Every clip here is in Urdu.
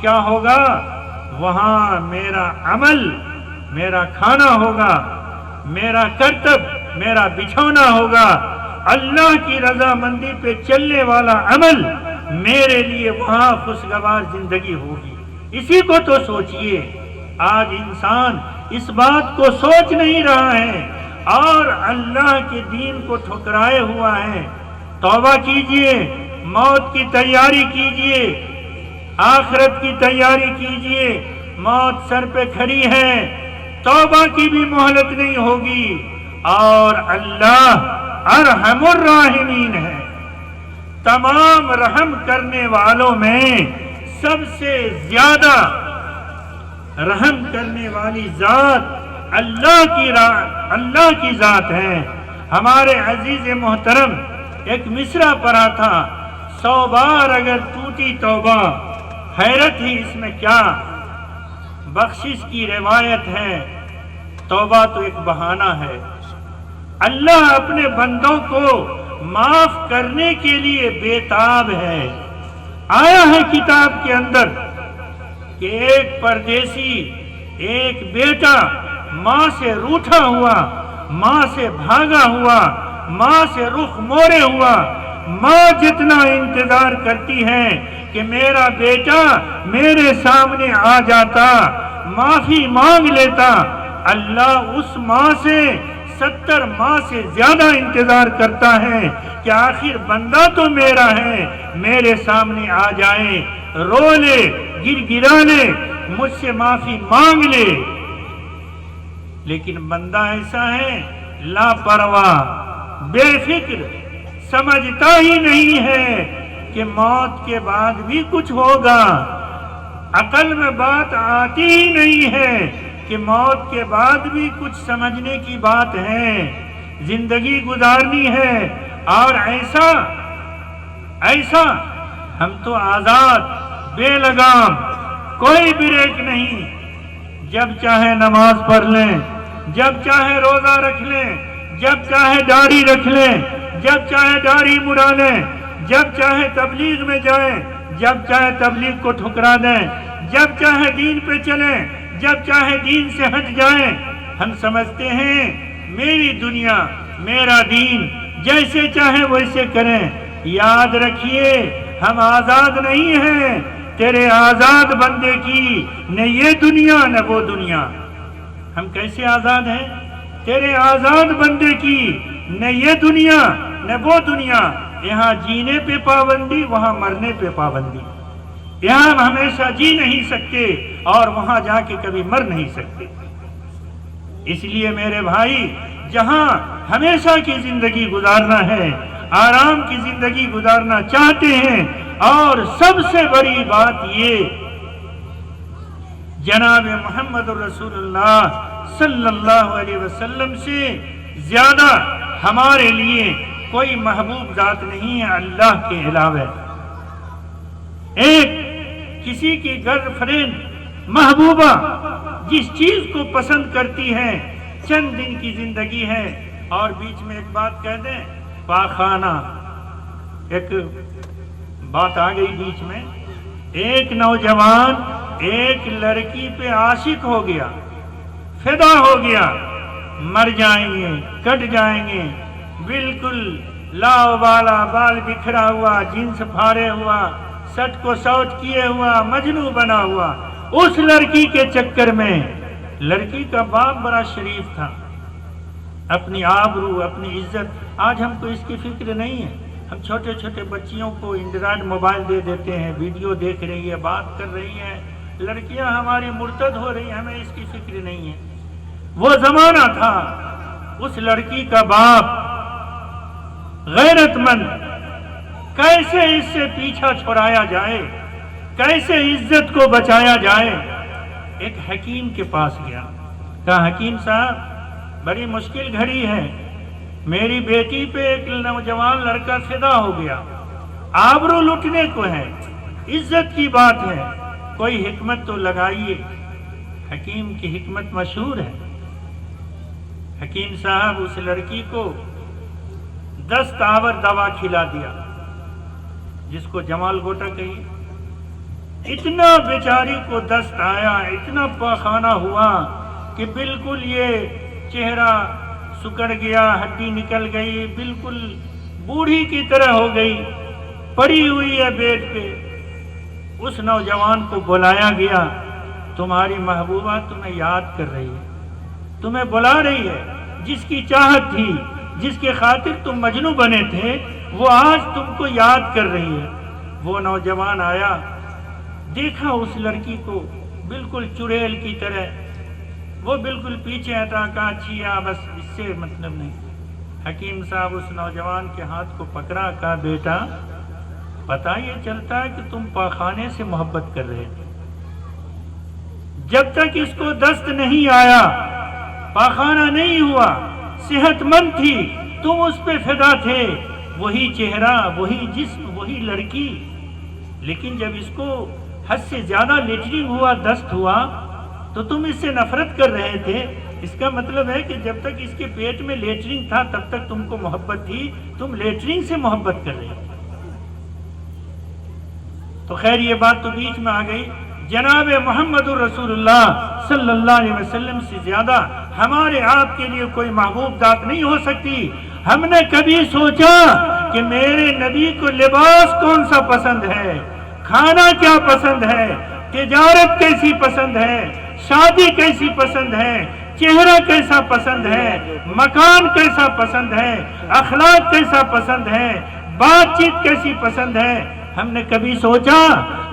کیا ہوگا؟ وہاں میرا عمل، میرا کھانا ہوگا، میرا کرتب، میرا بچھونا ہوگا، اللہ کی رضامندی پہ چلنے والا عمل میرے لیے وہاں خوشگوار زندگی ہوگی۔ اسی کو تو سوچئے۔ آج انسان اس بات کو سوچ نہیں رہا ہے اور اللہ کے دین کو ٹھکرائے ہوا ہے۔ توبہ کیجئے، موت کی تیاری کیجئے، آخرت کی تیاری کیجئے۔ موت سر پہ کھڑی ہے، توبہ کی بھی مہلت نہیں ہوگی، اور اللہ ارحم الراحمین ہے۔ تمام رحم کرنے والوں میں سب سے زیادہ رحم کرنے والی ذات اللہ کی ذات ہے۔ ہمارے عزیز محترم ایک مصرع پڑھا تھا، 100 بار اگر ٹوٹی توبہ، حیرت ہی اس میں کیا، بخشش کی روایت ہے، توبہ تو ایک بہانہ ہے۔ اللہ اپنے بندوں کو معاف کرنے کے لیے بےتاب ہے۔ آیا ہے کتاب کے اندر کہ ایک پردیسی، ایک بیٹا ماں سے روٹھا ہوا، ماں سے بھاگا ہوا، ماں سے رخ موڑے ہوا، ماں جتنا انتظار کرتی ہے کہ میرا بیٹا میرے سامنے آ جاتا، معافی مانگ لیتا، اللہ اس ماں سے 70 ماہ سے زیادہ انتظار کرتا ہے کہ آخر بندہ تو میرا ہے، میرے سامنے آ جائے، رو لے، گر گرا لے، مجھ سے معافی مانگ لے۔ لیکن بندہ ایسا ہے لاپرواہ، بے فکر، سمجھتا ہی نہیں ہے کہ موت کے بعد بھی کچھ ہوگا۔ عقل میں بات آتی ہی نہیں ہے کہ موت کے بعد بھی کچھ سمجھنے کی بات ہے، زندگی گزارنی ہے، اور ایسا ہم تو آزاد، بے لگام، کوئی بریک نہیں، جب چاہے نماز پڑھ لیں، جب چاہے روزہ رکھ لیں، جب چاہے داڑھی رکھ لیں، جب چاہے داڑھی مڑا لیں، جب چاہے تبلیغ میں جائیں، جب چاہے تبلیغ کو ٹھکرا دیں، جب چاہے دین پہ چلیں، جب چاہے دین سے ہٹ جائیں۔ ہم سمجھتے ہیں میری دنیا، میرا دین، جیسے چاہے ویسے کریں۔ یاد رکھیے ہم آزاد نہیں ہیں، تیرے آزاد بندے کی نہ یہ دنیا نہ وہ دنیا۔ ہم کیسے آزاد ہیں؟ تیرے آزاد بندے کی نہ یہ دنیا نہ وہ دنیا۔ یہاں جینے پہ پابندی، وہاں مرنے پہ پابندی۔ یہاں ہم ہمیشہ جی نہیں سکتے اور وہاں جا کے کبھی مر نہیں سکتے۔ اس لیے میرے بھائی، جہاں ہمیشہ کی زندگی گزارنا ہے، آرام کی زندگی گزارنا چاہتے ہیں، اور سب سے بڑی بات یہ، جناب محمد رسول اللہ صلی اللہ علیہ وسلم سے زیادہ ہمارے لیے کوئی محبوب ذات نہیں ہے اللہ کے علاوہ۔ ایک کسی کی گرل فرینڈ، محبوبہ جس چیز کو پسند کرتی ہے، چند دن کی زندگی ہے، اور بیچ میں ایک بات کہہ دیں، پاخانہ، ایک بات آ گئی بیچ میں، ایک نوجوان ایک لڑکی پہ عاشق ہو گیا، فدا ہو گیا، مر جائیں گے، کٹ جائیں گے، بالکل لاوالا، بال بکھرا ہوا، جنس پھاڑے ہوا، سٹ کو سوٹ کیے ہوا، مجنوں بنا ہوا، اس لڑکی کے چکر میں۔ لڑکی کا باپ بڑا شریف تھا، اپنی آبرو، اپنی عزت، آج ہم کو اس کی فکر نہیں ہے۔ ہم چھوٹے چھوٹے بچیوں کو اینڈرائڈ موبائل دے دیتے ہیں، ویڈیو دیکھ رہی ہے، بات کر رہی ہیں، لڑکیاں ہماری مرتد ہو رہی ہیں، ہمیں اس کی فکر نہیں ہے۔ وہ زمانہ تھا، اس لڑکی کا باپ غیرت مند، کیسے اس سے پیچھا چھڑایا جائے، کیسے عزت کو بچایا جائے، ایک حکیم کے پاس گیا، کہا حکیم صاحب بڑی مشکل گھڑی ہے، میری بیٹی پہ ایک نوجوان لڑکا فدا ہو گیا، آبرو لٹنے کو ہے، عزت کی بات ہے، کوئی حکمت تو لگائیے۔ حکیم کی حکمت مشہور ہے۔ حکیم صاحب اس لڑکی کو 10 تاور دوا کھلا دیا، جس کو جمال گوٹا کہیے، اتنا بیچاری کو دست آیا، اتنا پاخانہ ہوا کہ بالکل یہ چہرہ سکڑ گیا، ہڈی نکل گئی، بالکل بوڑھی کی طرح ہو گئی، پڑی ہوئی ہے بیڈ پہ۔ اس نوجوان کو بلایا گیا، تمہاری محبوبہ تمہیں یاد کر رہی ہے، تمہیں بلا رہی ہے، جس کی چاہت تھی، جس کے خاطر تم مجنوں بنے تھے، وہ آج تم کو یاد کر رہی ہے۔ وہ نوجوان آیا، دیکھا اس لڑکی کو بالکل چڑیل کی طرح، وہ بالکل پیچھے ہٹا، کہا چھیا بس اس سے مطلب نہیں۔ حکیم صاحب اس نوجوان کے ہاتھ کو پکڑا، کہا بیٹا پتہ یہ چلتا ہے کہ تم پاخانے سے محبت کر رہے تھے، جب تک اس کو دست نہیں آیا، پاخانہ نہیں ہوا، صحت مند تھی، تم اس پہ فدا تھے، وہی چہرہ، وہی جسم، وہی لڑکی۔ لیکن جب اس کو حد سے زیادہ لیٹرنگ ہوا، دست ہوا، تو تم اس سے نفرت کر رہے تھے۔ اس کا مطلب ہے کہ جب تک اس کے پیٹ میں لیٹرنگ تھا تب تک تم کو محبت تھی، تم لیٹرنگ سے محبت کر رہے تھے۔ تو خیر یہ بات تو بیچ میں آ گئی۔ جناب محمد الرسول اللہ صلی اللہ علیہ وسلم سے زیادہ ہمارے آپ کے لیے کوئی محبوب ذات نہیں ہو سکتی۔ ہم نے کبھی سوچا کہ میرے نبی کو لباس کون سا پسند ہے، کھانا کیا پسند ہے، تجارت کیسی پسند ہے، شادی کیسی پسند ہے، چہرہ کیسا پسند ہے، مکان کیسا پسند ہے، اخلاق کیسا پسند ہے، بات چیت کیسی پسند ہے، ہم نے کبھی سوچا؟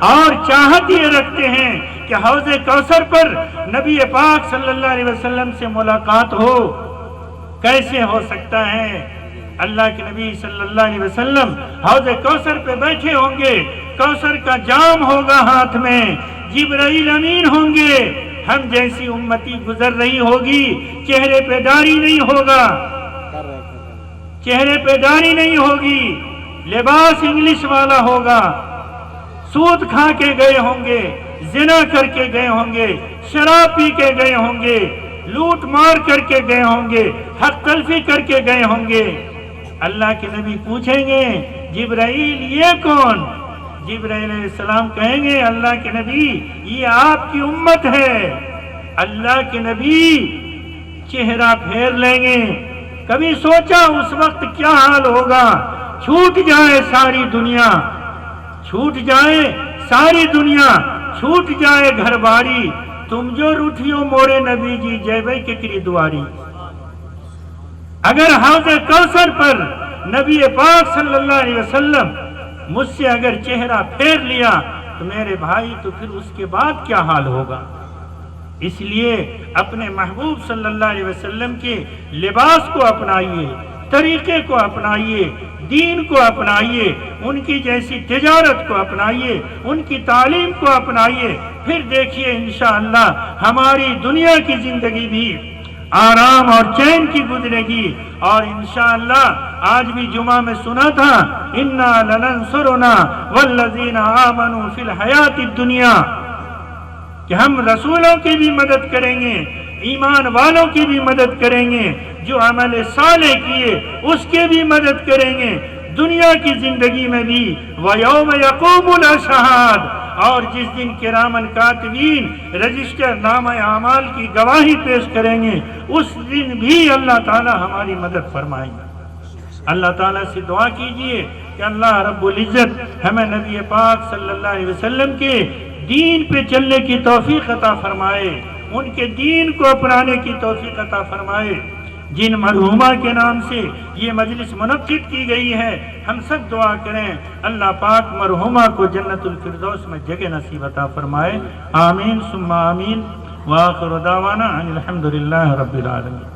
اور چاہت یہ رکھتے ہیں کہ حوض کوثر پر نبی پاک صلی اللہ علیہ وسلم سے ملاقات ہو۔ کیسے ہو سکتا ہے؟ اللہ کے نبی صلی اللہ علیہ وسلم حوض کوثر پہ بیٹھے ہوں گے، کوثر کا جام ہوگا ہاتھ میں، جبرائیل امین ہوں گے، ہم جیسی امتی گزر رہی ہوگی، چہرے پہ داڑھی نہیں ہوگا، چہرے پہ داڑھی نہیں ہوگی، لباس انگلش والا ہوگا، سود کھا کے گئے ہوں گے، زنا کر کے گئے ہوں گے، شراب پی کے گئے ہوں گے، لوٹ مار کر کے گئے ہوں گے، حق تلفی کر کے گئے ہوں گے۔ اللہ کے نبی پوچھیں گے جبرائیل یہ کون؟ جبرائیل علیہ السلام کہیں گے اللہ کے نبی یہ آپ کی امت ہے۔ اللہ کے نبی چہرہ پھیر لیں گے۔ کبھی سوچا اس وقت کیا حال ہوگا؟ چھوٹ جائے ساری دنیا، چھوٹ جائے ساری دنیا، چھوٹ جائے گھر باری، تم جو روٹھیو مورے نبی جی جیبے ککری دواری۔ اگر حوض کوثر پر نبی پاک صلی اللہ علیہ وسلم مجھ سے اگر چہرہ پھیر لیا تو میرے بھائی تو پھر اس کے بعد کیا حال ہوگا؟ اس لیے اپنے محبوب صلی اللہ علیہ وسلم کے لباس کو اپنائیے، طریقے کو اپنائیے، دین کو اپنائیے، ان کی جیسی تجارت کو اپنائیے، ان کی تعلیم کو اپنائیے، پھر دیکھیے انشاءاللہ ہماری دنیا کی زندگی بھی آرام اور چین کی گزرے گی۔ اور انشاءاللہ آج بھی جمعہ میں سنا تھا اِنَّا لَنَنْصُرُنَا وَالَّذِينَ آمَنُوا فِي الْحَيَاةِ الدُّنْيَا، کہ ہم رسولوں کی بھی مدد کریں گے، ایمان والوں کی بھی مدد کریں گے، جو عمل صالح کیے اس کے بھی مدد کریں گے دنیا کی زندگی میں بھی۔ وَيَوْمَ يَقُومُ الْأَشْهَادُ، اور جس دن کرامن کاتبین رجسٹر نامہ اعمال کی گواہی پیش کریں گے، اس دن بھی اللہ تعالی ہماری مدد فرمائیں گے۔ اللہ تعالیٰ سے دعا کیجئے کہ اللہ رب العزت ہمیں نبی پاک صلی اللہ علیہ وسلم کے دین پہ چلنے کی توفیق عطا فرمائے، ان کے دین کو اپنانے کی توفیق عطا فرمائے۔ جن مرحومہ کے نام سے یہ مجلس منعقد کی گئی ہے، ہم سب دعا کریں اللہ پاک مرحومہ کو جنت الفردوس میں جگہ نصیب عطا فرمائے۔ آمین ثم آمین، وآخر دعوانا ان الحمدللہ رب العالمین۔